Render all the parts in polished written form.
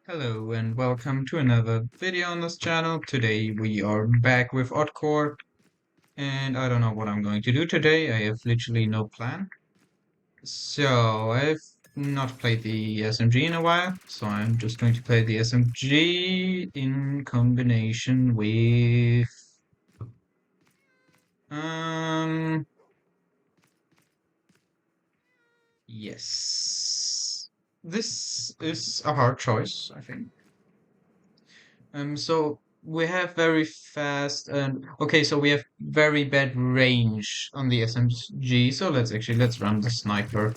Hello and welcome to another video on this channel. Today we are back with Oddcore and I don't know what I'm going to do today. I have literally no plan. So I've not played the SMG in a while, so I'm just going to play the SMG in combination with um yes. This is a hard choice, I think. So we have very fast and okay, so we have very bad range on the SMG. So let's run the sniper.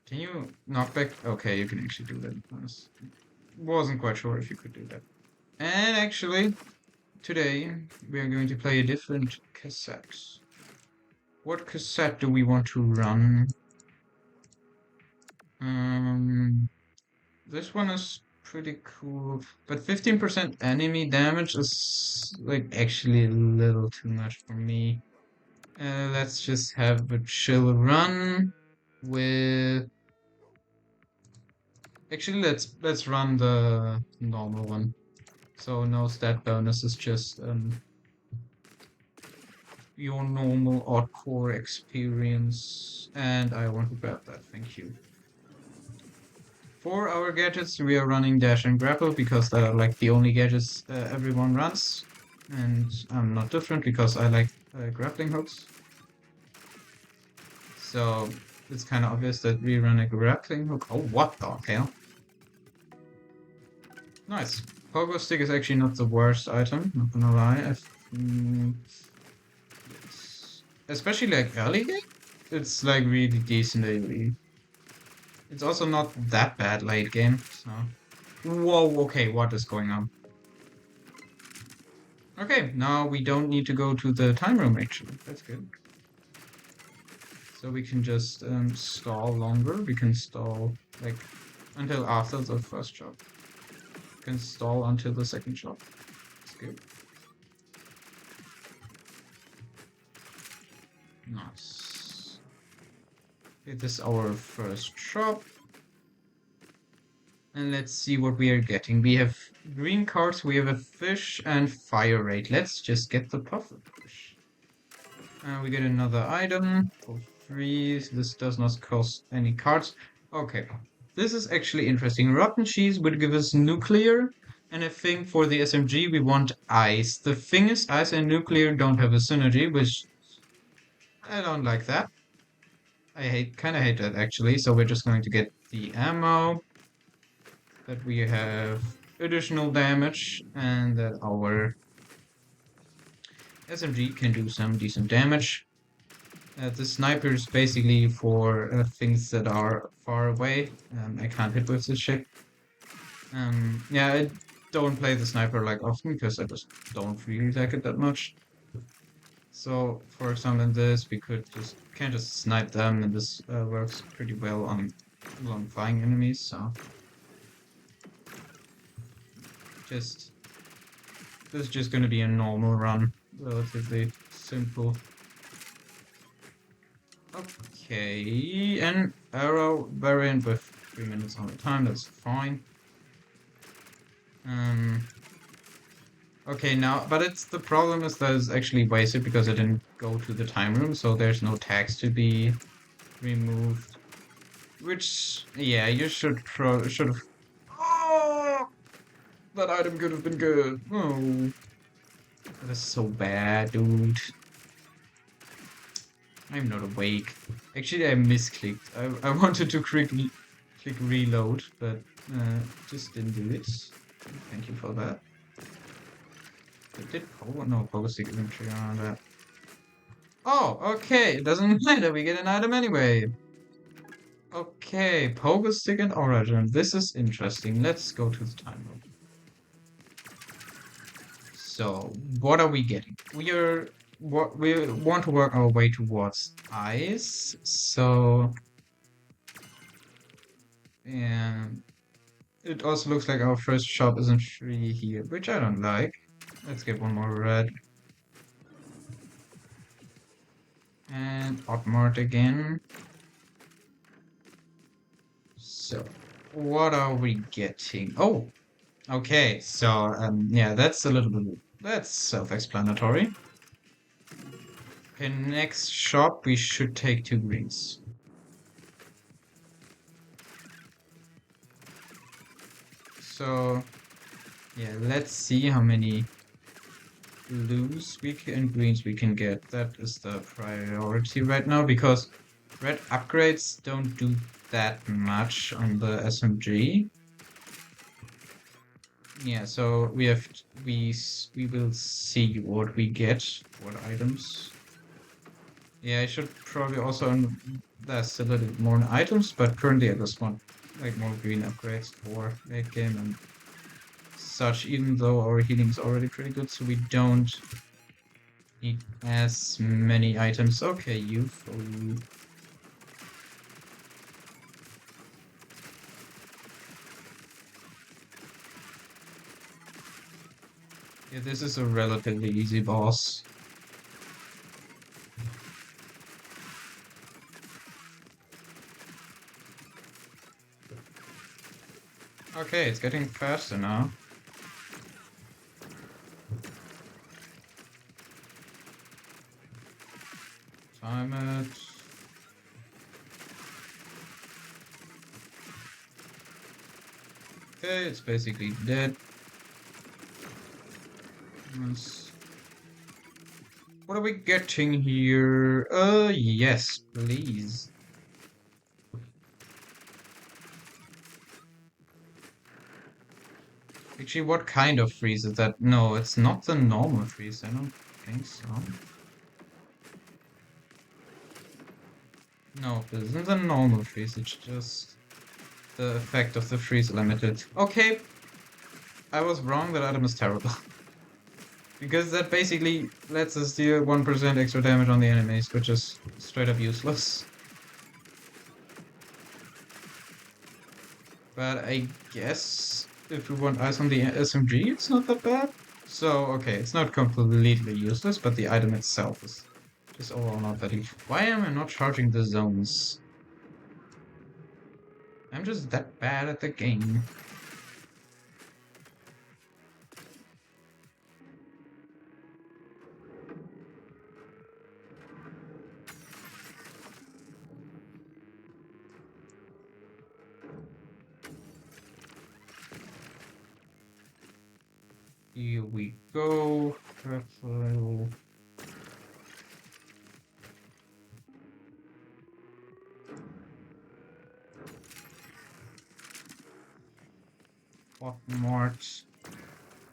Can you knock back? Okay, you can actually do that. Wasn't quite sure if you could do that. And actually, today we are going to play a different cassette. What cassette do we want to run? Um, This one is pretty cool, but 15% enemy damage is like actually a little too much for me. Let's just have a chill run with. Actually, let's run the normal one. So no stat bonus is just your normal oddcore experience, and I want to grab that. Thank you. For our gadgets, we are running dash and grapple because they are like the only gadgets everyone runs. And I'm not different because I like grappling hooks. So it's kind of obvious that we run a grappling hook. Oh, what the hell? Nice. Pogostick is actually not the worst item, not gonna lie. Especially like early game, it's like really decent AoE. It's also not that bad late game, so. Whoa, okay, what is going on? Okay, now we don't need to go to the time room actually. That's good. So we can just stall longer. We can stall like until after the first shot. We can stall until the second shot. That's good. Nice. It is our first shop. And let's see what we are getting. We have green cards, we have a fish, and fire rate. Let's just get the puffer fish. We get another item for free. This does not cost any cards. Okay, this is actually interesting. Rotten cheese would give us nuclear, and I think for the SMG we want ice. The thing is, ice and nuclear don't have a synergy, which I don't like that. Kind of hate that actually. So we're just going to get the ammo, that we have additional damage, and that our SMG can do some decent damage. The sniper is basically for things that are far away. I can't hit with this shit. Yeah, I don't play the sniper like often because I just don't really like it that much. So, for example, in this, we can just snipe them, and this works pretty well on long flying enemies. So, just this is just going to be a normal run, relatively simple. Okay, an arrow variant with 3 minutes on the time, that's fine. Okay, now, but it's the problem is that it's actually wasted because I didn't go to the time room, so there's no tags to be removed. Which, yeah, you should have. Oh, that item could have been good. Oh, that is so bad, dude. I'm not awake. Actually, I misclicked. I wanted to click reload, but just didn't do it. Thank you for that. It did Pogo? No, Pogostick isn't trigger on that. Oh, okay. It doesn't matter. We get an item anyway. Okay, Pogostick and Origin. This is interesting. Let's go to the time room. So, what are we getting? We want to work our way towards ice. So, yeah. It also looks like our first shop isn't really here, which I don't like. Let's get one more red. And Oddmart again. So, what are we getting? Oh, okay. So, yeah, that's a little bit, that's self-explanatory. Okay, next shop, we should take 2 greens. So, yeah, let's see how many blues and greens we can get. That is the priority right now because red upgrades don't do that much on the SMG. Yeah, so we will see what we get, what items. Yeah, I should probably also invest a little bit more in items, but currently I just want like more green upgrades for late game and such, even though our healing is already pretty good, so we don't need as many items. Okay, you fool. Yeah, this is a relatively easy boss. Okay, it's getting faster now. Time it. Okay, it's basically dead. What are we getting here? Yes, please. Actually, what kind of freeze is that? No, it's not the normal freeze. I don't think so. No, this isn't the normal freeze. It's just the effect of the freeze limited. Okay, I was wrong. That item is terrible. Because that basically lets us deal 1% extra damage on the enemies, which is straight up useless. But I guess if we want eyes on the SMG, it's not that bad. So, okay, it's not completely useless, but the item itself is just overall not that easy. Why am I not charging the zones? I'm just that bad at the game. Here we go. Careful. What mart?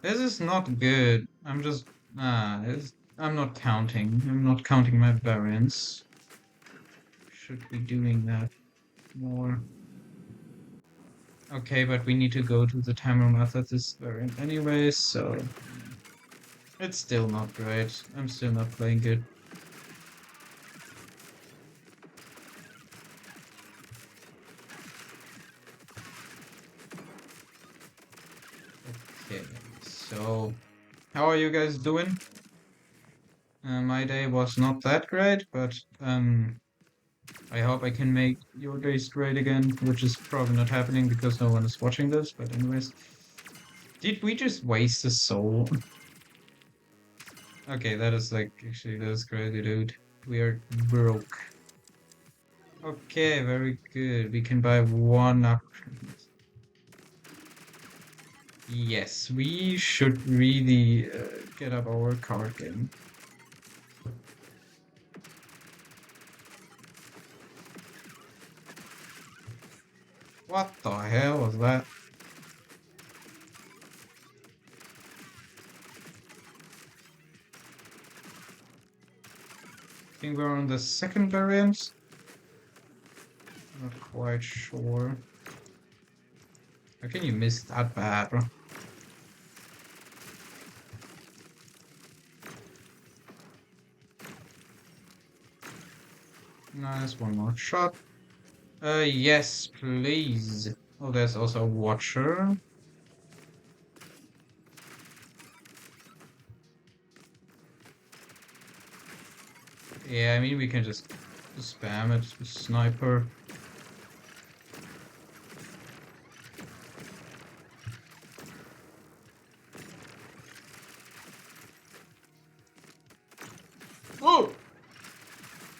This is not good. I'm just I'm not counting. I'm not counting my variants. Should be doing that more. Okay, but we need to go to the timer method this variant anyway, so it's still not great. I'm still not playing good. Okay, so how are you guys doing? My day was not that great, but I hope I can make your days great again, which is probably not happening because no one is watching this, but anyways. Did we just waste a soul? Okay, that is like, actually, that's crazy, dude. We are broke. Okay, very good. We can buy 1 upgrade. Yes, we should really get up our card game. What the hell was that? I think we're on the second variant. Not quite sure. How can you miss that bad, bro? Nice, 1 more shot. Yes, please. Oh, there's also a watcher. Yeah, I mean, we can just spam it with sniper.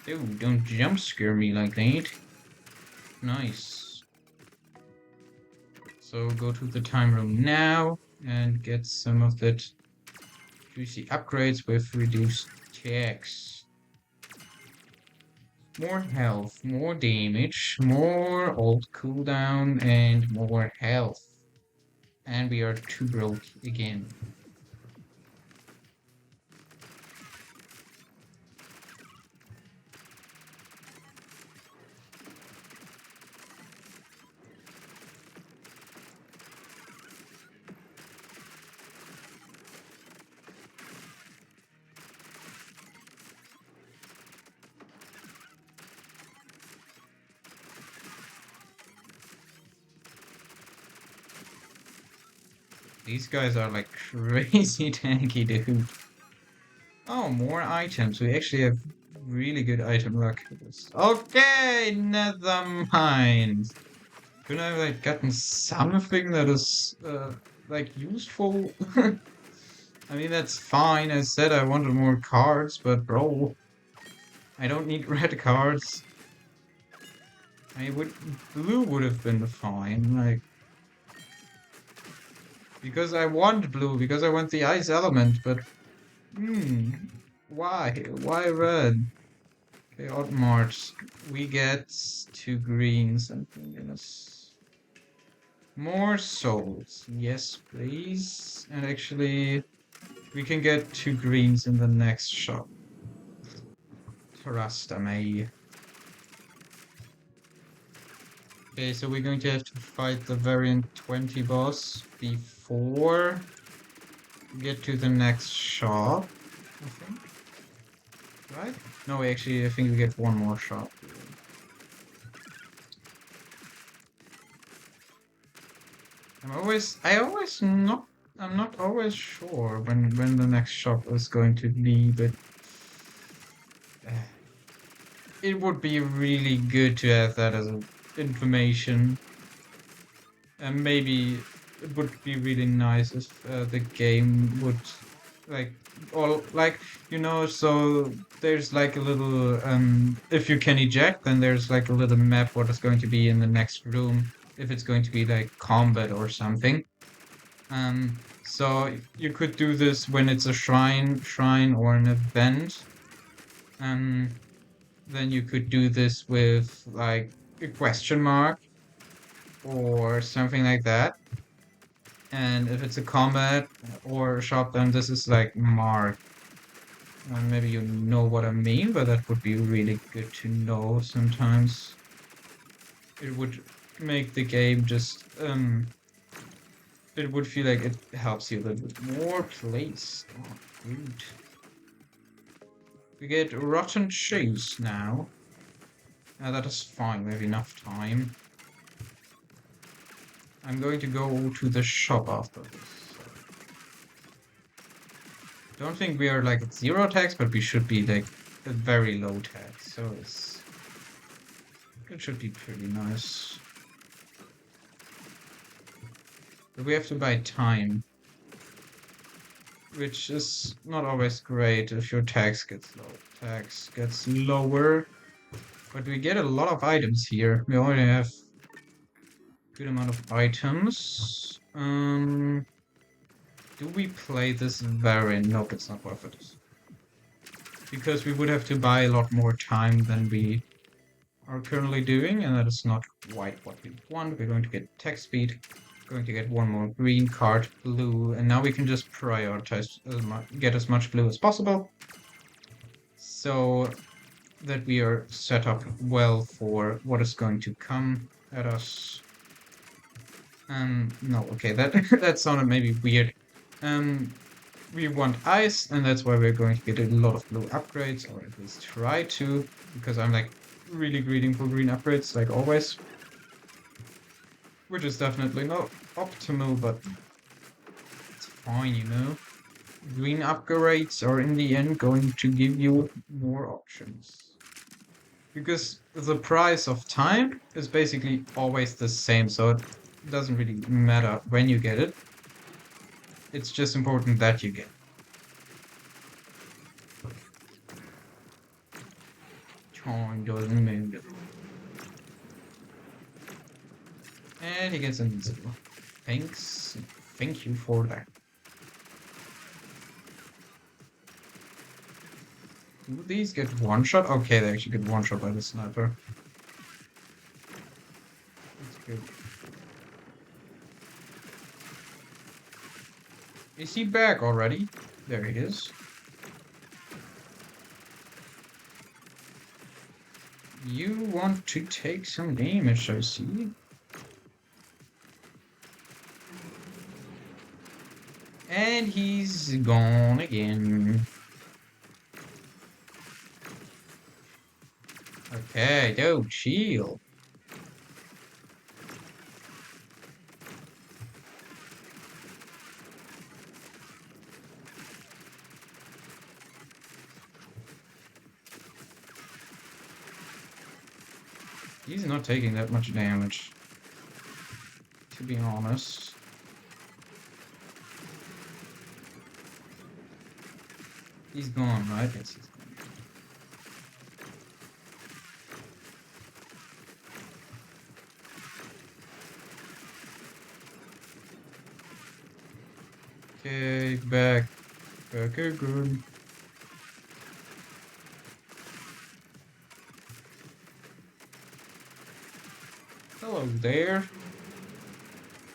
Oh, don't jump scare me like that. Nice. So go to the time room now and get some of that juicy upgrades with reduced tax. More health, more damage, more ult cooldown, and more health. And we are too broke again. These guys are like crazy tanky, dude. Oh, more items. We actually have really good item luck. Okay, never mind. Could I have like gotten something that is like useful? I mean, that's fine. I said I wanted more cards, but bro, I don't need red cards. I would blue would have been fine, like because I want blue, because I want the ice element, but why? Why red? Okay, odd march. We get 2 greens and yes. More souls. Yes, please. And actually, we can get 2 greens in the next shop. Trust me. Okay, so we're going to have to fight the variant 20 boss before we get to the next shop, I think. Right? No, actually, I think we get one more shop. I'm not always sure when the next shop is going to be, but it would be really good to have that as information. And maybe it would be really nice if the game would like or like so there's like a little if you can eject, then there's like a little map what is going to be in the next room if it's going to be like combat or something. So you could do this when it's a shrine or an event. Um, then you could do this with like a question mark or something like that. And if it's a combat or a shop, then this is like mark. Maybe you know what I mean, but that would be really good to know sometimes. It would make the game just it would feel like it helps you a little bit more. Place. Oh, good. We get rotten cheese now. That is fine, we have enough time. I'm going to go to the shop after this. Don't think we are like at 0 tax, but we should be like at very low tax, so it should be pretty nice. But we have to buy time, which is not always great if your tax gets low. Tax gets lower, but we get a lot of items here. We already have good amount of items. Do we play this variant? Nope, it's not worth it. Because we would have to buy a lot more time than we are currently doing, and that is not quite what we want. We're going to get tech speed, going to get one more green card, blue, and now we can just prioritize get as much blue as possible, so that we are set up well for what is going to come at us. No, okay, that sounded maybe weird. We want ice, and that's why we're going to get a lot of blue upgrades, or at least try to, because I'm like really greedy for green upgrades, like always. Which is definitely not optimal, but it's fine, you know? Green upgrades are in the end going to give you more options. Because the price of time is basically always the same, so it doesn't really matter when you get it. It's just important that you get it. Time doesn't move. And he gets invincible. Thanks. Thank you for that. Do these get one shot? Okay, they actually get one shot by the sniper. That's good. Is he back already? There he is. You want to take some damage, I see. And he's gone again. Okay, yo, chill. He's not taking that much damage, to be honest. He's gone, right? Yes, he's gone. Okay, back. Okay, good. Hello there.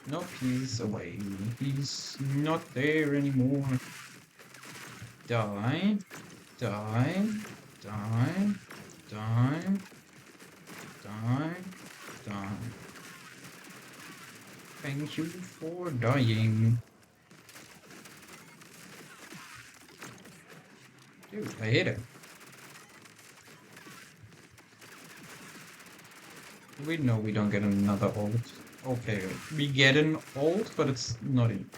Nope, he's away. He's not there anymore. Die. Die. Die. Die. Die. Die. Thank you for dying. Dude, I hit him. We know we don't get another ult. Okay, we get an ult, but it's not in.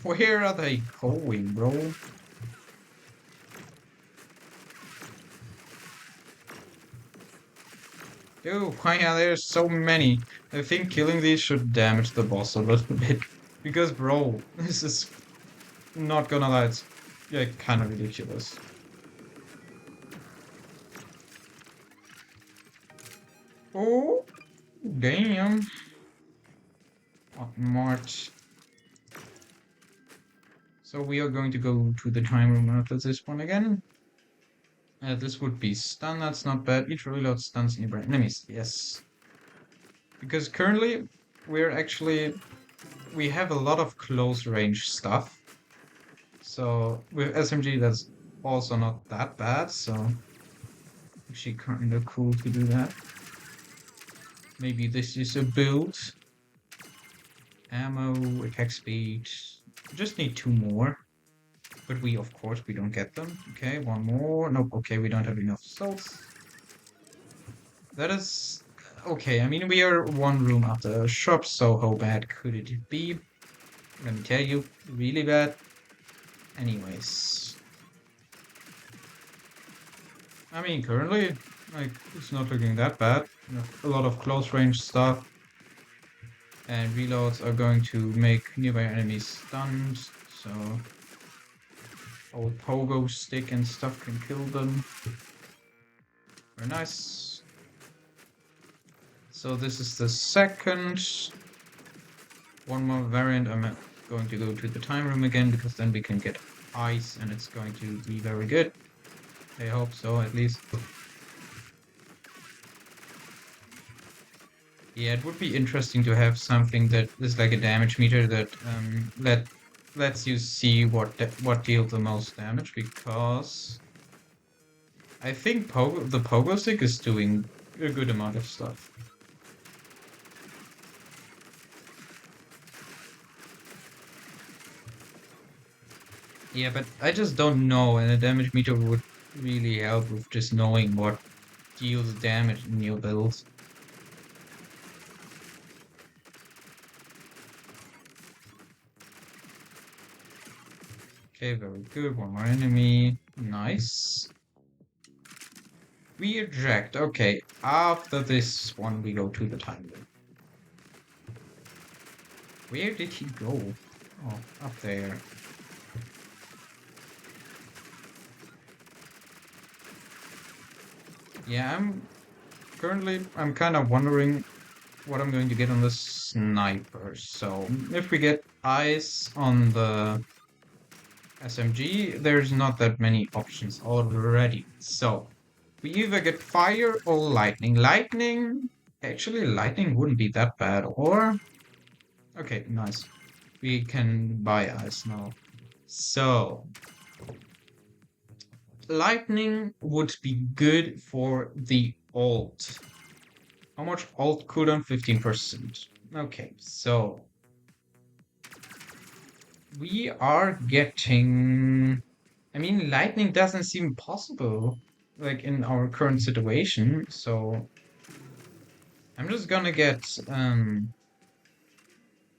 Where are they going, bro? Dude, why are there so many? I think killing these should damage the boss a little bit. Because, bro, this is not gonna lie, it's yeah, kind of ridiculous. Oh, damn. March. So we are going to go to the time room after this one again. This would be stun, that's not bad. Each reload stuns nearby enemies, yes. Because currently, we have a lot of close range stuff. So with SMG, that's also not that bad, so actually kinda cool to do that. Maybe this is a build. Ammo, attack speed. Just need 2 more. But of course, we don't get them. Okay, 1 more. Nope, okay, we don't have enough souls. That is... Okay, I mean, we are 1 room after a shop, so how bad could it be? Let me tell you, really bad. Anyways. I mean, currently, like, it's not looking that bad. A lot of close range stuff. And reloads are going to make nearby enemies stunned, so... Old Pogostick and stuff can kill them. Very nice. So this is the second. 1 more variant. I'm going to go to the time room again, because then we can get ice, and it's going to be very good. I hope so, at least. Yeah, it would be interesting to have something that is like a damage meter that lets you see what deals the most damage, because I think the pogo stick is doing a good amount of stuff. Yeah, but I just don't know, and a damage meter would really help with just knowing what deals damage in your build. Okay, very good. 1 more enemy. Nice. We eject. Okay, after this one, we go to the time loop. Where did he go? Oh, up there. Yeah, I'm kind of wondering what I'm going to get on the sniper. So if we get ice on the SMG, there's not that many options already. So we either get fire or lightning. Actually, lightning wouldn't be that bad. Or, okay, nice. We can buy ice now. So lightning would be good for the ult. How much ult cooldown? 15%. Okay, so we are getting. I mean, lightning doesn't seem possible, like in our current situation. So I'm just gonna get.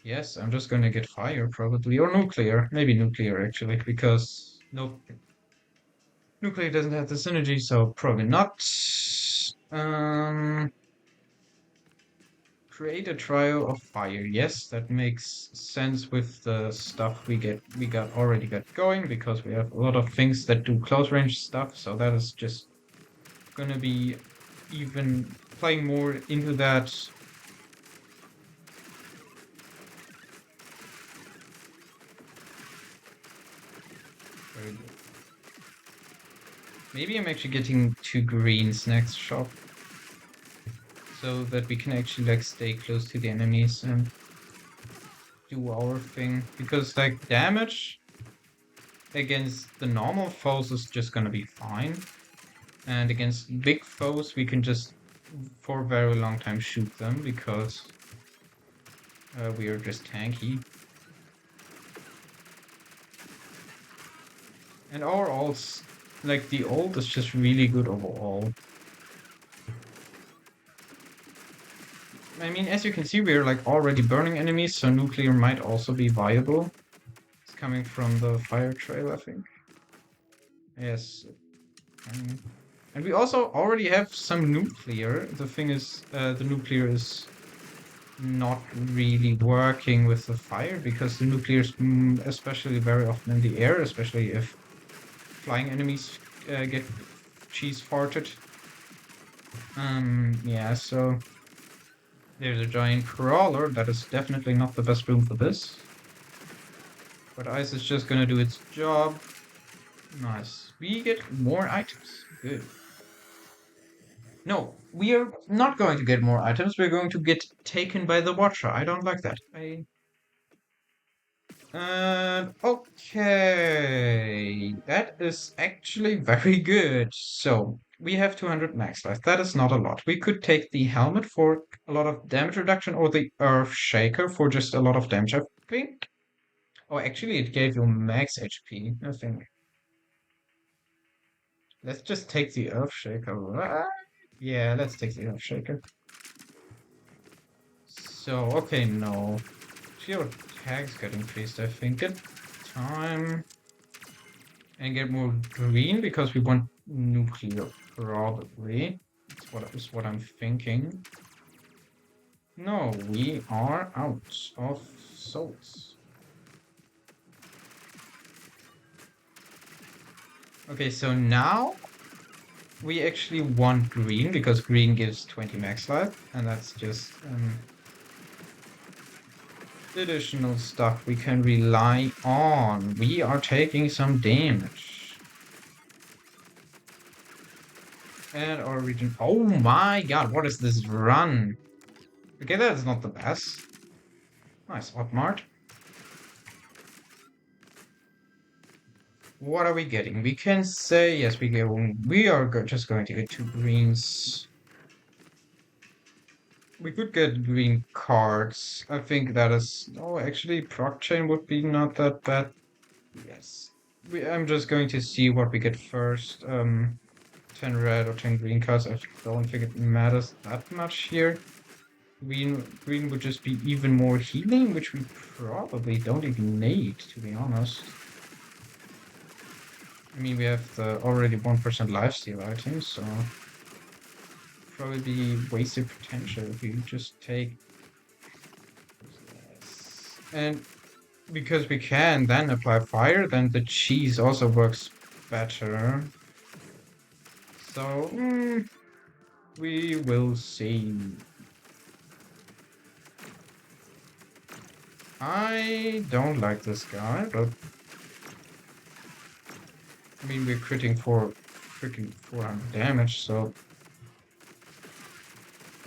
Yes, I'm just gonna get fire probably, or nuclear. Maybe nuclear actually, because no, nuclear doesn't have the synergy, so probably not. Um, Create a trio of fire. Yes, that makes sense with the stuff we already got going, because we have a lot of things that do close range stuff, so that is just gonna be even playing more into that. Very good. Maybe I'm actually getting 2 greens next shop, so that we can actually like stay close to the enemies and do our thing, because like damage against the normal foes is just gonna be fine. And against big foes, we can just, for a very long time, shoot them because we are just tanky. And our ults, like the ult is just really good overall. I mean, as you can see, we're like already burning enemies, so nuclear might also be viable. It's coming from the fire trail, I think. Yes. um, And we also already have some nuclear. The thing is, the nuclear is not really working with the fire, because the nuclear is especially very often in the air, especially if flying enemies get cheese farted. Yeah, so there's a giant crawler. That is definitely not the best room for this. But ice is just gonna do its job. Nice. We get more items. Good. No, we are not going to get more items. We're going to get taken by the Watcher. I don't like that. Okay. That is actually very good. So, we have 200 max life. That is not a lot. We could take the helmet for a lot of damage reduction, or the Earth Shaker for just a lot of damage, I think. Oh, actually, it gave you max HP, I think. Let's just take the Earth Shaker. Right? Yeah, let's take the Earth Shaker. So, okay, no. Your tags got increased, I think. Get time. And get more green, because we want nuclear, probably. That's what I'm thinking. No, we are out of souls. Okay, so now we actually want green, because green gives 20 max life, and that's just additional stuff we can rely on. We are taking some damage. And our region. Oh my god, what is this run? Okay, that is not the best. Nice, Oddmart. What are we getting? We can say, yes, we are just going to get 2 greens. We could get green cards. I think that is... Oh, actually, proc chain would be not that bad. Yes. I'm just going to see what we get first. 10 red or 10 green cards. I don't think it matters that much here. Green would just be even more healing, which we probably don't even need, to be honest. I mean, we have the already 1% lifesteal item, so probably be wasted potential if you just take this. And because we can then apply fire, then the cheese also works better. So, We will see. I don't like this guy, but I mean we're critting for freaking 400 damage, so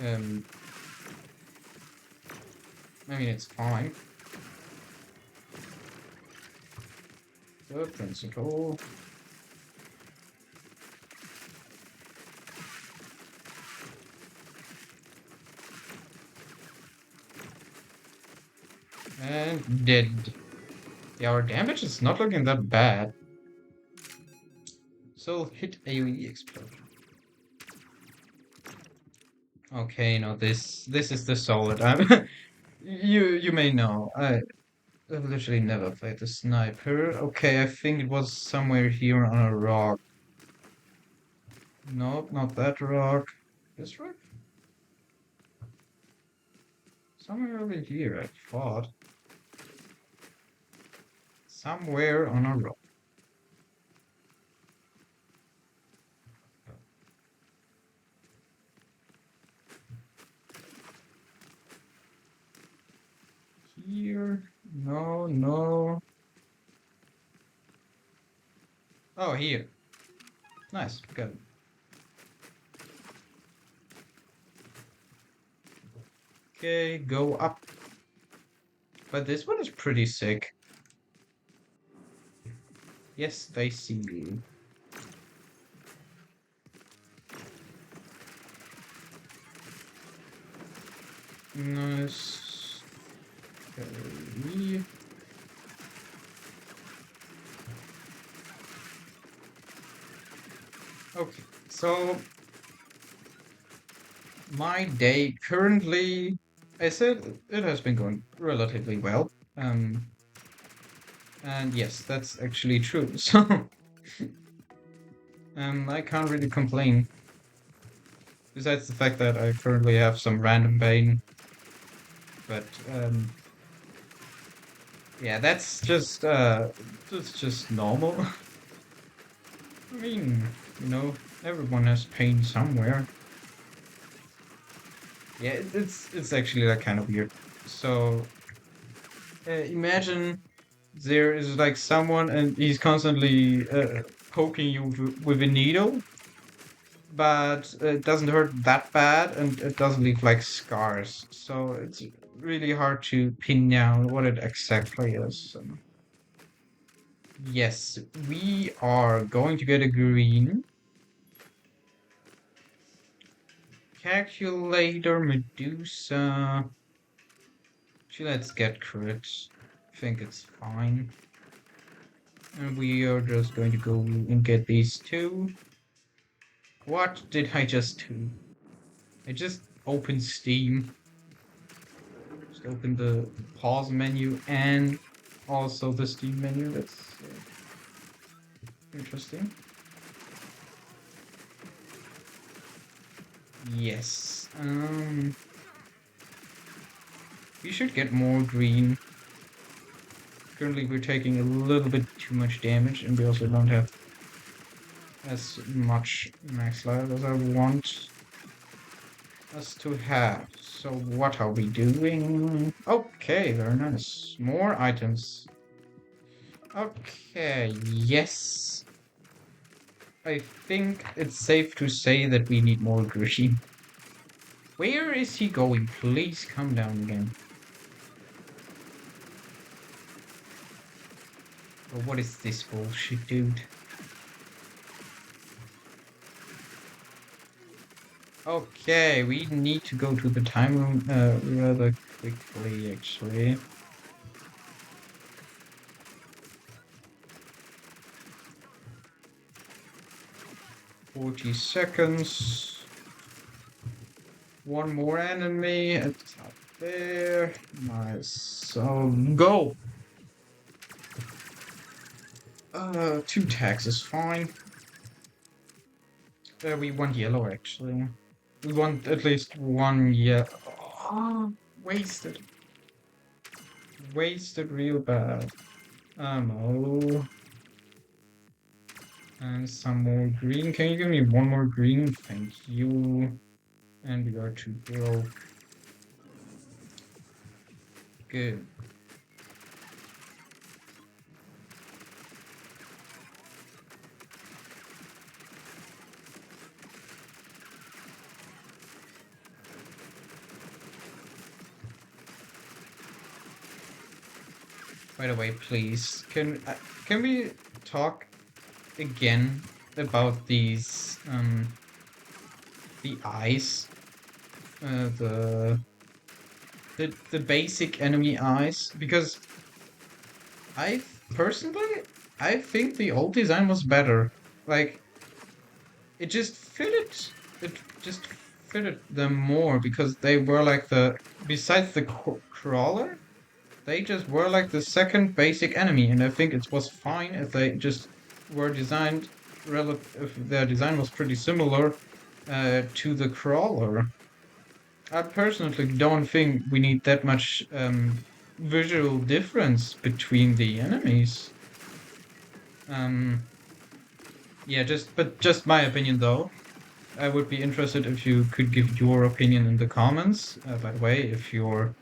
um I mean it's fine. The principal. And dead. Yeah, our damage is not looking that bad. So hit AoE explosion. Okay, no, this is the solid. You may know. I've literally never played the sniper. Okay, I think it was somewhere here on a rock. Nope, not that rock. This rock? Somewhere over here, I thought. Somewhere on a rock. Here? No, no. Oh, here. Nice, good. Okay, go up. But this one is pretty sick. Yes, they see you. Nice. Okay. Okay, so my day currently, I said it has been going relatively well. And yes, that's actually true. So, I can't really complain. Besides the fact that I currently have some random pain, but yeah, that's just normal. I mean, everyone has pain somewhere. Yeah, it's actually like kind of weird. So imagine there is like someone and he's constantly poking you with a needle, but it doesn't hurt that bad and it doesn't leave like scars. So it's really hard to pin down what it exactly is. Yes, we are going to get a green. Calculator, Medusa. Actually, let's get crit. I think it's fine. And we are just going to go and get these two. What did I just do? I just opened Steam. Just opened the pause menu and also the Steam menu. That's interesting. Yes. We should get more green. Currently, we're taking a little bit too much damage, and we also don't have as much max life as I want us to have. So what are we doing? Okay, very nice. More items. Okay, yes. I think it's safe to say that we need more green. Where is he going? Please come down again. Oh, what is this bullshit, dude? Okay, we need to go to the time room rather quickly, actually. 40 seconds. One more enemy at the top there. Nice. So go. 2 tags is fine. We want yellow actually. We want at least one yellow. Oh, wasted. Wasted real bad. Ammo. And some more green. Can you give me one more green? Thank you. And we are too broke. Good. By the way, please, can we talk again about these the eyes, the basic enemy eyes? Because I personally I think the old design was better. Like it just it just fitted them more because they were like besides the crawler, they just were like the second basic enemy, and I think it was fine if they just were designed if their design was pretty similar to the crawler. I personally don't think we need that much visual difference between the enemies. Um, yeah, just my opinion though. I would be interested if you could give your opinion in the comments. By the way, if you're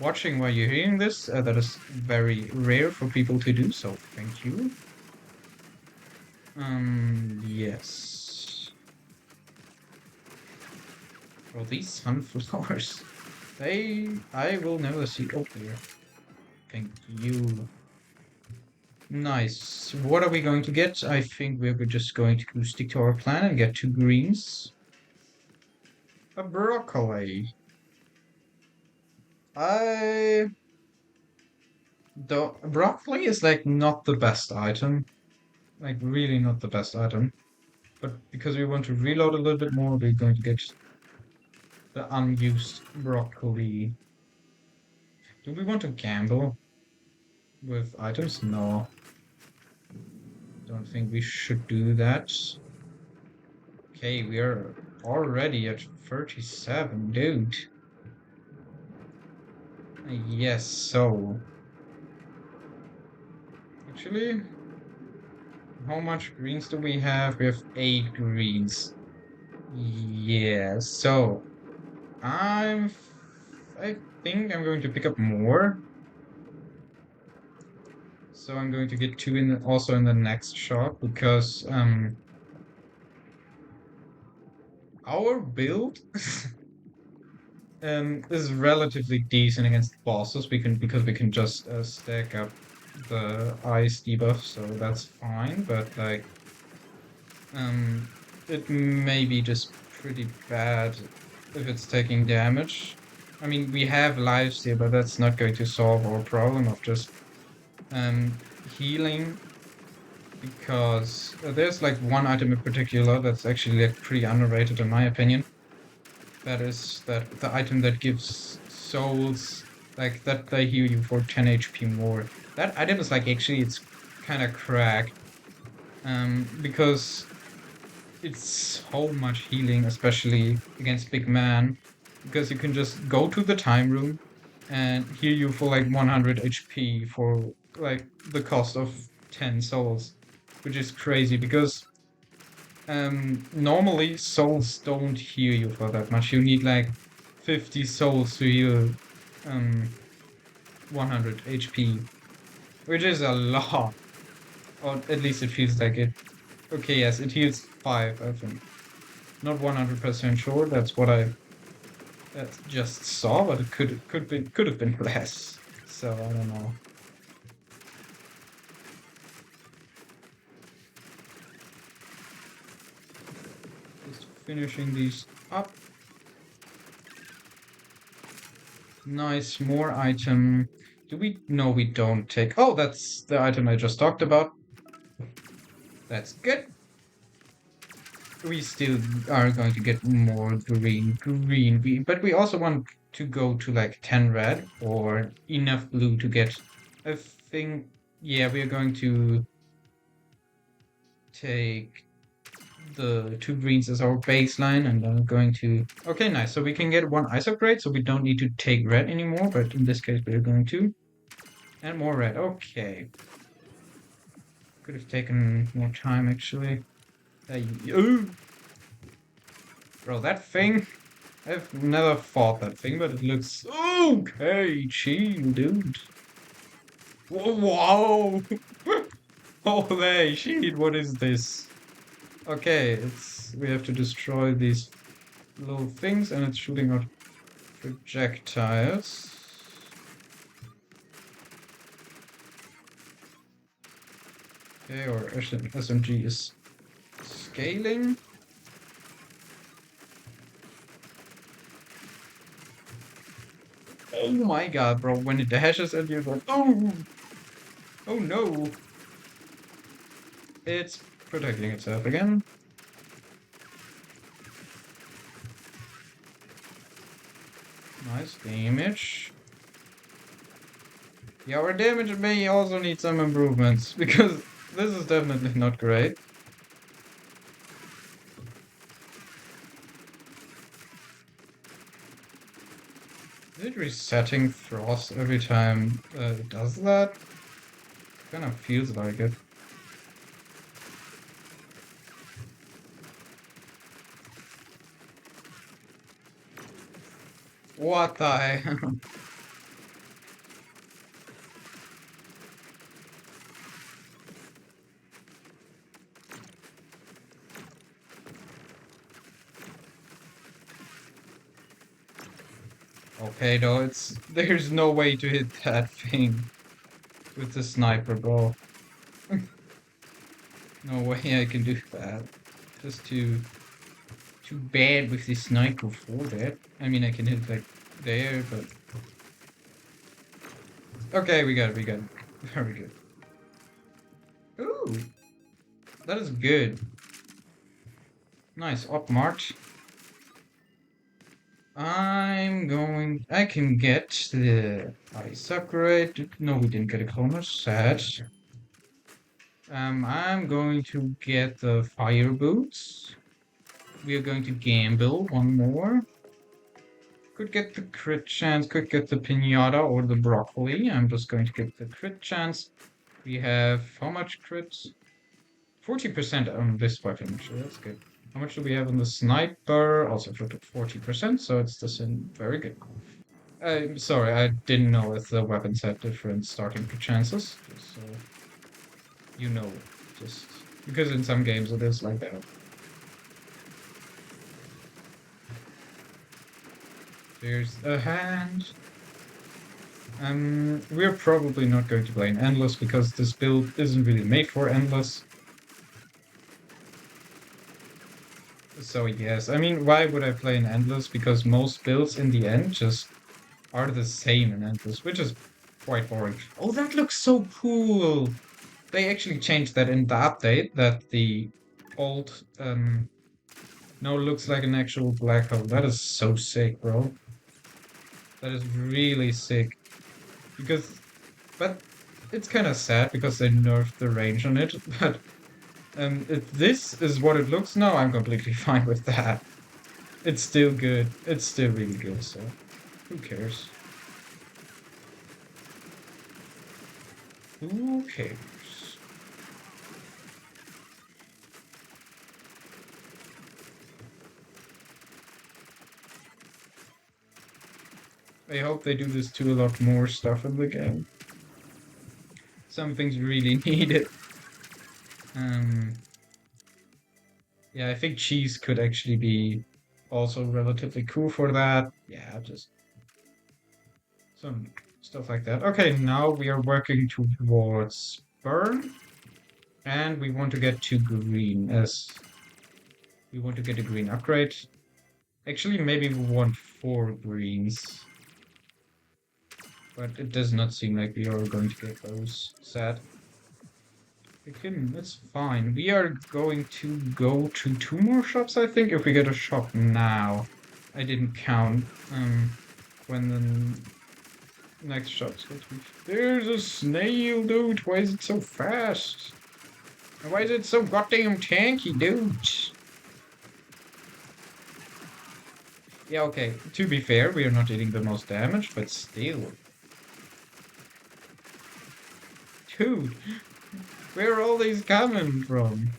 watching while you're hearing this, that is very rare for people to do, so thank you. Yes. Well, these sunflowers, I will never see. Oh, dear. Thank you. Nice. What are we going to get? I think we're just going to stick to our plan and get 2 greens. A broccoli. I don't. Broccoli is like not the best item. Like really not the best item. But because we want to reload a little bit more, we're going to get the unused broccoli. Do we want to gamble with items? No. Don't think we should do that. Okay, we are already at 37, dude. Yes, so. Actually, how much greens do we have? We have 8 greens. Yeah, so. I'm. I think I'm going to pick up more. So I'm going to get 2 also in the next shot because our build is relatively decent against bosses. Because we can just stack up the ice debuff, so that's fine. But like, it may be just pretty bad if it's taking damage. I mean, we have lives here, but that's not going to solve our problem of just healing. Because there's like one item in particular that's actually like pretty underrated in my opinion. That is the item that gives souls, like that they heal you for 10 HP more. That item is like actually it's kind of cracked, because it's so much healing, especially against big man, because you can just go to the time room and heal you for like 100 HP for like the cost of 10 souls, which is crazy because normally souls don't heal you for that much. You need like 50 souls to heal 100 HP, which is a lot. Or at least it feels like it. Okay, yes, it heals 5, I think. Not 100% sure. That's what I just saw, but it could have been less. So I don't know. Just finishing these up. Nice, more item. Do we? No, we don't take. Oh, that's the item I just talked about. That's good. We still are going to get more green. But we also want to go to like 10 red or enough blue to get. I think, yeah, we are going to take the 2 greens as our baseline, and I'm going to. Okay, nice. So we can get 1 ice upgrade, so we don't need to take red anymore. But in this case, we're going to. And more red. Okay. Could have taken more time, actually. Ooh! Bro, that thing. I've never fought that thing, but it looks okay. Chill, dude. Whoa! Holy shit! What is this? Okay, we have to destroy these little things, and it's shooting out projectiles. Okay, or SMG is scaling. Oh my god, bro, when it dashes at you, like, oh! Oh no! It's protecting itself again. Nice damage. Yeah, our damage may also need some improvements, because this is definitely not great. Is it resetting Frost every time it does that? Kind of feels like it. What the heck? Okay, though, there's no way to hit that thing with the sniper, bro. No way I can do that. Just too bad with the sniper for that. I mean, I can hit like there, but okay, we got it. Very good. Ooh, that is good. Nice, up march. I can get the ice upgrade. No, we didn't get a clone set. I'm going to get the fire boots. We are going to gamble one more. Could get the crit chance, could get the pinata or the broccoli. I'm just going to get the crit chance. We have how much crits? 40% on this weapon, actually, that's good. How much do we have on the sniper? Also 40%, so it's the same. Very good. I'm sorry, I didn't know if the weapons had different starting chances, just so you know. Just because in some games it is like that. There's a hand. We're probably not going to play an endless because this build isn't really made for endless. So yes, I mean, why would I play an endless? Because most builds in the end just are the same in endless, which is quite boring. Oh, that looks so cool! They actually changed that in the update, that the old, now looks like an actual black hole. That is so sick, bro. That is really sick. But it's kind of sad because they nerfed the range on it, but if this is what it looks now, I'm completely fine with that. It's still good. It's still really good, so who cares? Who cares? I hope they do this to a lot more stuff in the game. Some things really need it. Yeah, I think cheese could actually be also relatively cool for that. Yeah, just some stuff like that. Okay, now we are working towards burn, and we want to get to green as we want to get a green upgrade. Actually, maybe we want 4 greens, but it does not seem like we are going to get those. Sad. It's fine. We are going to go to 2 more shops, I think, if we get a shop now. I didn't count when the next shop's going to be. There's a snail, dude. Why is it so fast? And why is it so goddamn tanky, dude? Yeah, okay. To be fair, we are not dealing the most damage, but still. Dude, where are all these coming from?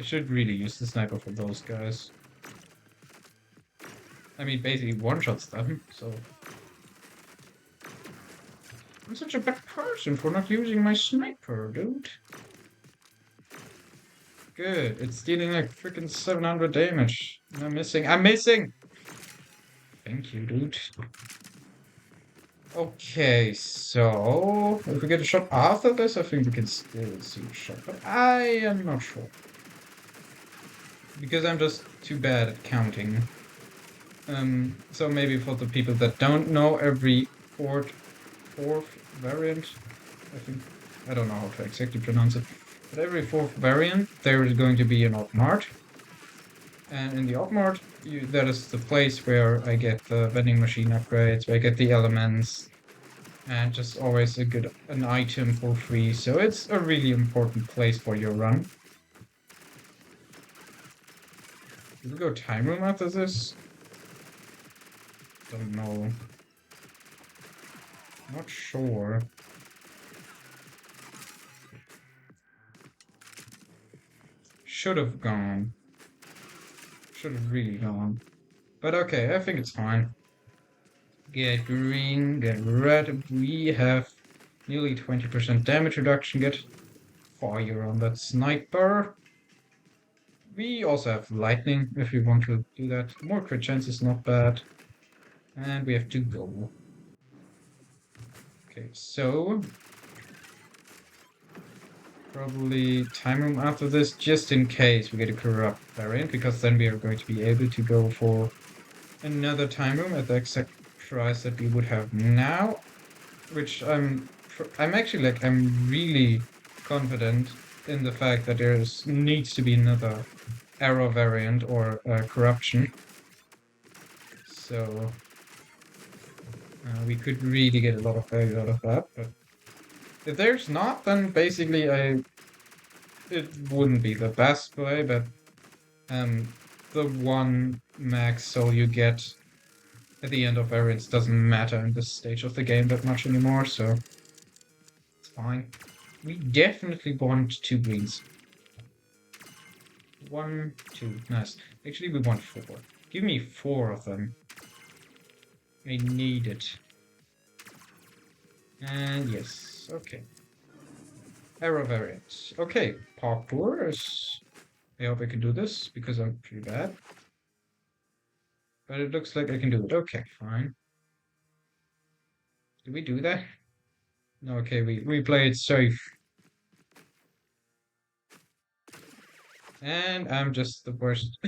should really use the sniper for those guys. I mean, basically one-shots them, so... I'm such a bad person for not using my sniper, dude. Good, it's dealing like freaking 700 damage. I'm missing. I'm missing! Thank you, dude. Okay, so if we get a shot after this, I think we can still see a shot, but I am not sure. Because I'm just too bad at counting. So maybe for the people that don't know, every fourth variant, I think, I don't know how to exactly pronounce it, but every fourth variant there is going to be an odd mart. And in the odd mart, that is the place where I get the vending machine upgrades, where I get the elements, and just always an item for free. So it's a really important place for your run. Do we go time room after this? Don't know. Not sure. Should have gone. Should have really gone. But okay, I think it's fine. Get green, get red. We have nearly 20% damage reduction. Get fire on that sniper. We also have lightning if we want to do that. More crit chance is not bad. And we have to go. Okay, so probably time room after this, just in case we get a corrupt variant, because then we are going to be able to go for another time room at the exact price that we would have now, which I'm actually like, I'm really confident in the fact that there needs to be another error variant or corruption. So we could really get a lot of value out of that, but if there's not, then basically it wouldn't be the best way, but the one max soul you get at the end of variants doesn't matter in this stage of the game that much anymore, so it's fine. We definitely want 2 greens. 1, 2, nice. Actually, we want 4. Give me 4 of them. I need it. And yes, okay. Error variants. Okay, parkour is... I hope I can do this, because I'm pretty bad. But it looks like I can do it. Okay, fine. Did we do that? No, okay, we play it safe. And I'm just the worst.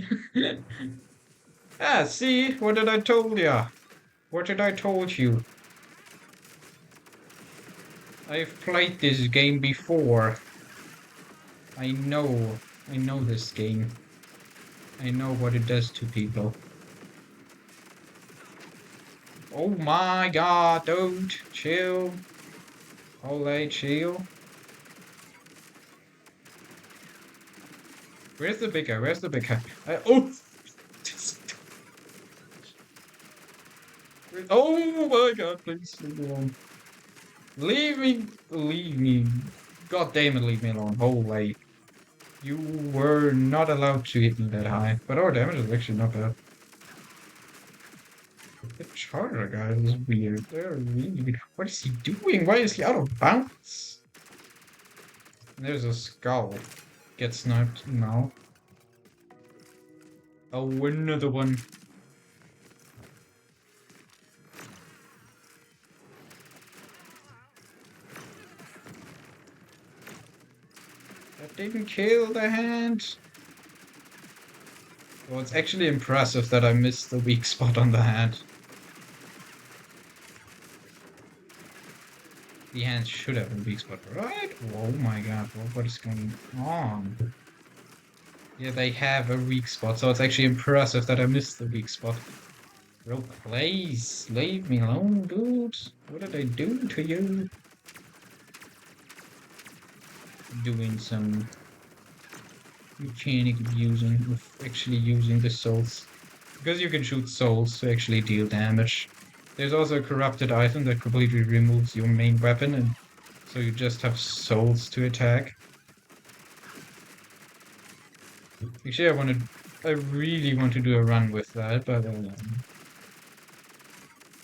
Ah, see? What did I told ya? What did I told you? I've played this game before. I know this game. I know what it does to people. Oh my god, dude. Chill. Ole, chill. Where's the big guy? Where's the big guy? Oh! Oh my god, please leave me alone. Leave me. God damn it, leave me alone. Holy. You were not allowed to hit me that high. But our damage is actually not bad. The charger guy is weird. They're really weird. What is he doing? Why is he out of bounds? There's a skull. Get sniped now. Oh, another one. That didn't kill the hand. Well, it's actually impressive that I missed the weak spot on the hand. The hand should have a weak spot, right? Oh my god, what is going on? Yeah, they have a weak spot, so it's actually impressive that I missed the weak spot. Bro, please, leave me alone, dude. What did I do to you? Doing some mechanic abusing of actually using the souls. Because you can shoot souls to actually deal damage. There's also a corrupted item that completely removes your main weapon, and so you just have souls to attack. Actually, I really want to do a run with that, but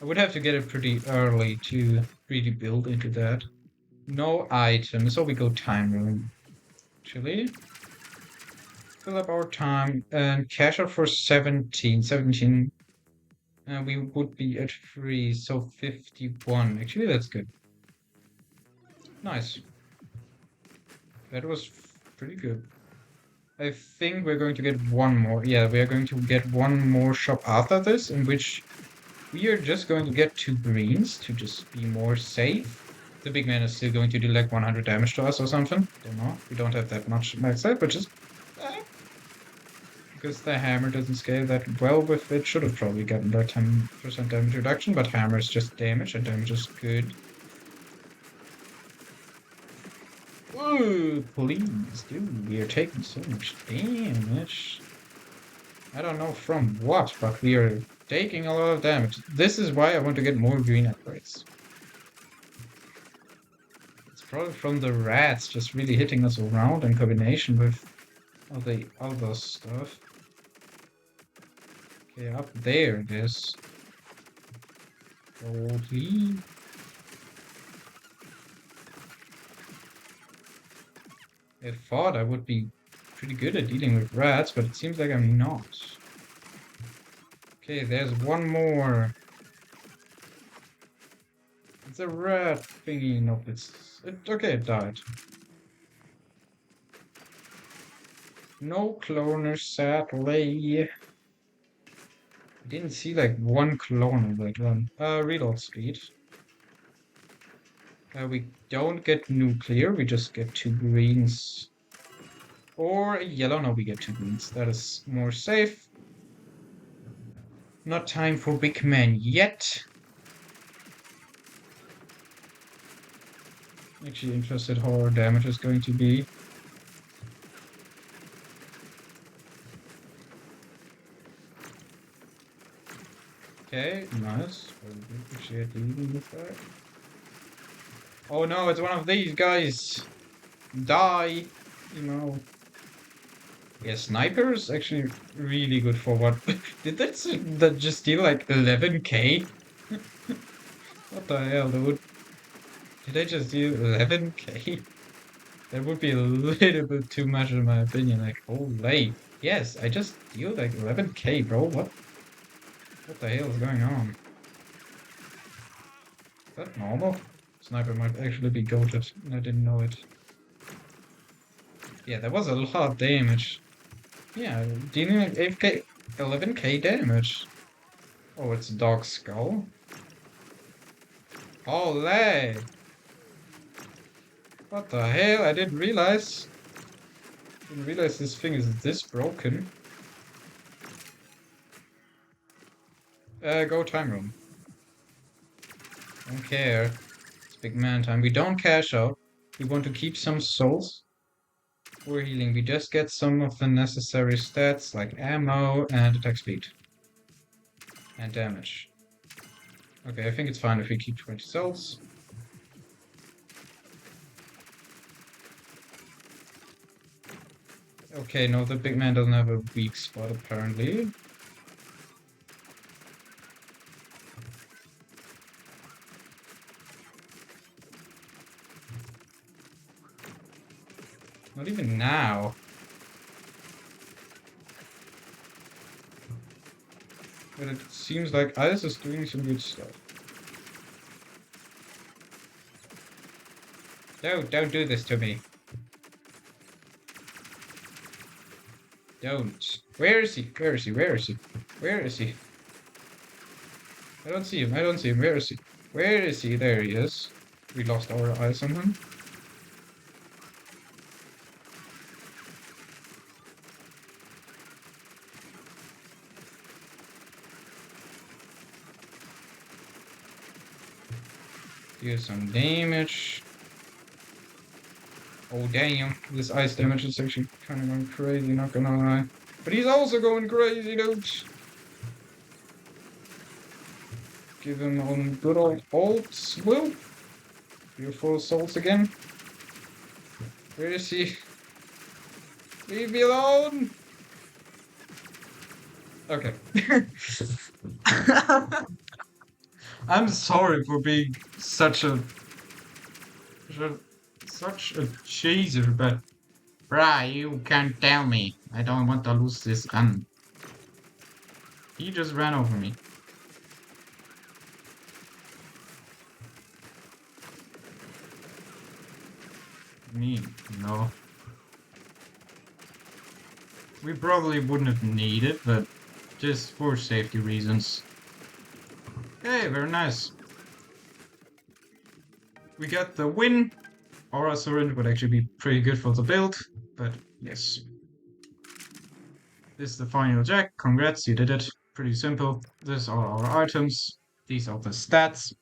I would have to get it pretty early to really build into that. No items, so we go time room. Actually, fill up our time and cash out for 17. 17. And we would be at 3, so 51. Actually, that's good. Nice. That was pretty good. I think we're going to get one more. Yeah, we are going to get one more shop after this, in which we are just going to get 2 greens to just be more safe. The big man is still going to do like 100 damage to us or something. Don't know. We don't have that much max health, which is because the hammer doesn't scale that well with it. Should have probably gotten that 10% damage reduction, but hammer is just damage, and damage is good. Whoa, please, dude, we are taking so much damage. I don't know from what, but we are taking a lot of damage. This is why I want to get more green upgrades. It's probably from the rats just really hitting us around in combination with all the other stuff. Okay, up there it is. Holy. I thought I would be pretty good at dealing with rats, but it seems like I'm not. Okay, there's one more. It's a rat thingy. Nope, okay, it died. No cloner, sadly. I didn't see like one clone in that one. Reload speed. We don't get nuclear, we just get 2 greens. Or a yellow, no, we get 2 greens. That is more safe. Not time for big man yet. Actually interested how our damage is going to be. Okay, nice. Appreciate leading with that. Oh no, it's one of these guys. Die, you know. Yeah, snipers actually really good for what? Did that just deal like 11k? What the hell, dude? Did I just deal 11k? That would be a little bit too much in my opinion. Like, holy. Yes, I just deal like 11k, bro. What the hell is going on? Is that normal? Sniper might actually be goated. I didn't know it. Yeah, that was a lot of damage. Yeah, dealing like 8k, 11k damage. Oh, it's dog skull. Holy! What the hell? I didn't realize. Didn't realize this thing is this broken. Go time room. Don't care. It's big man time. We don't cash out. We want to keep some souls. For healing, we just get some of the necessary stats like ammo and attack speed. And damage. Okay, I think it's fine if we keep 20 souls. Okay, no, the big man doesn't have a weak spot apparently. Not even now. But it seems like Ice is doing some good stuff. No, don't do this to me. Don't. Where is he? Where is he? Where is he? Where is he? I don't see him. I don't see him. Where is he? Where is he? There he is. We lost our eyes on him. Deal some damage. Oh damn, this ice damage is actually kind of going crazy, not gonna lie. But he's also going crazy, dude. Give him on good old ults, Will. Beautiful souls again. Where is he? Leave me alone! Okay. I'm sorry for being such a chaser, but bruh, you can't tell me. I don't want to lose this gun. He just ran over me. Me, no. We probably wouldn't have needed, but just for safety reasons. Hey, very nice. We got the win. Aura Syringe would actually be pretty good for the build, but yes. This is the final jack. Congrats, you did it. Pretty simple. These are our items. These are the stats.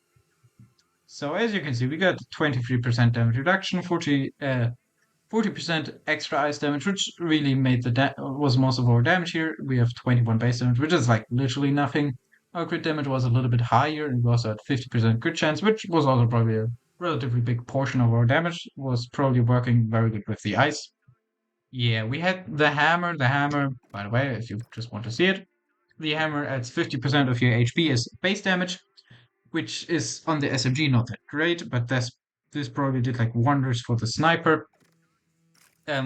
So as you can see, we got 23% damage reduction, 40% extra ice damage, which really made was most of our damage here. We have 21 base damage, which is like literally nothing. Our crit damage was a little bit higher, and we also had 50% crit chance, which was also probably a relatively big portion of our damage. Was probably working very good with the ice. Yeah, we had the hammer. The hammer, by the way, if you just want to see it, the hammer adds 50% of your HP as base damage, which is on the SMG not that great, but this probably did like wonders for the sniper.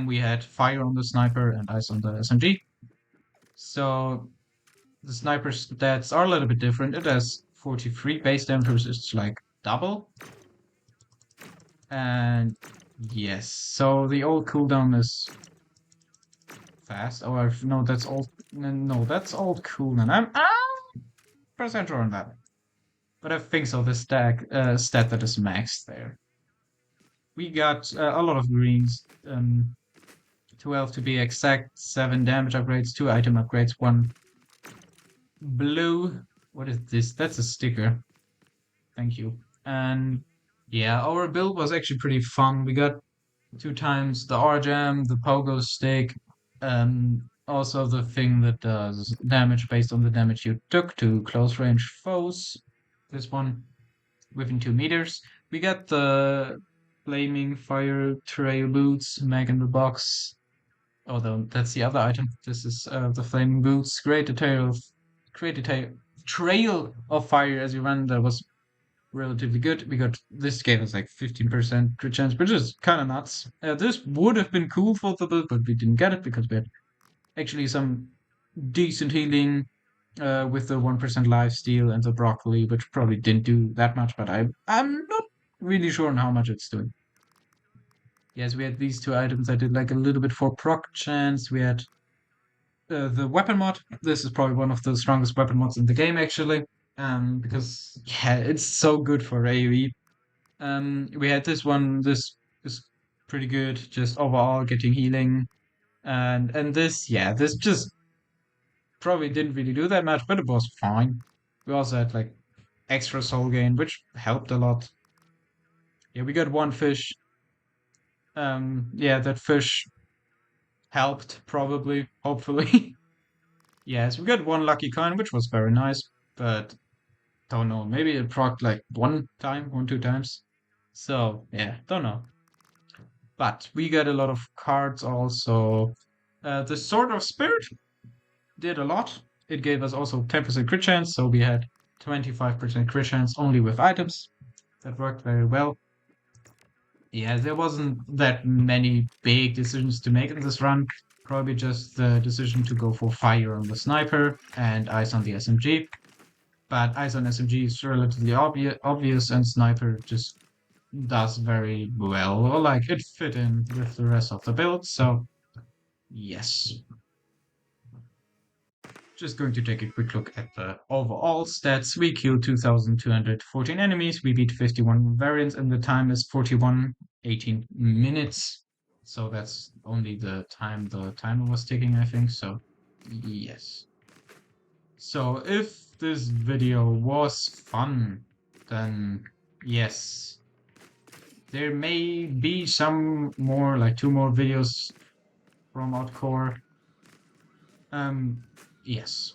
We had fire on the sniper and ice on the SMG. So the sniper stats are a little bit different. It has 43 base damage, which is like double. And yes, so the old cooldown is fast. Oh, no, that's old. No, that's old cooldown. I'm percent sure on that. But I think so. The stat that is maxed there. We got a lot of greens. 12 to be exact, 7 damage upgrades, 2 item upgrades, 1 blue. What is this? That's a sticker. Thank you. And yeah, our build was actually pretty fun. We got 2 times the R-Jam, the Pogostick, also the thing that does damage based on the damage you took to close range foes. This one within 2 meters. We got the flaming fire trail boots, mag in the box. Although that's the other item. This is the flaming boots. Create a trail of fire as you run. That was relatively good. This gave us like 15% crit chance, which is kind of nuts. This would have been cool for the build, but we didn't get it because we had actually some decent healing with the 1% life steal and the broccoli, which probably didn't do that much, but I'm not really sure on how much it's doing. Yes, we had these 2 items that did like a little bit for proc chance. We had the weapon mod. This is probably one of the strongest weapon mods in the game, actually, because yeah, it's so good for AoE. We had this one. This is pretty good, just overall getting healing, and this just probably didn't really do that much, but it was fine. We also had like extra soul gain, which helped a lot. Yeah, we got 1 fish. Yeah, that fish helped probably, hopefully. Yes, we got 1 lucky coin, which was very nice, but don't know. Maybe it procced like 1 time, 2 times. So yeah, don't know. But we got a lot of cards also. The Sword of Spirit did a lot. It gave us also 10% crit chance, so we had 25% crit chance only with items. That worked very well. Yeah, there wasn't that many big decisions to make in this run. Probably just the decision to go for fire on the sniper and ice on the SMG. But ice on SMG is relatively obvious, and sniper just does very well. Or like it fit in with the rest of the build. So yes. Just going to take a quick look at the overall stats. We killed 2,214 enemies. We beat 51 variants, and the time is 41:18 minutes. So that's only the time the timer was ticking, I think. So yes. So if this video was fun, then yes. There may be some more, like 2 more videos from Oddcore. Yes.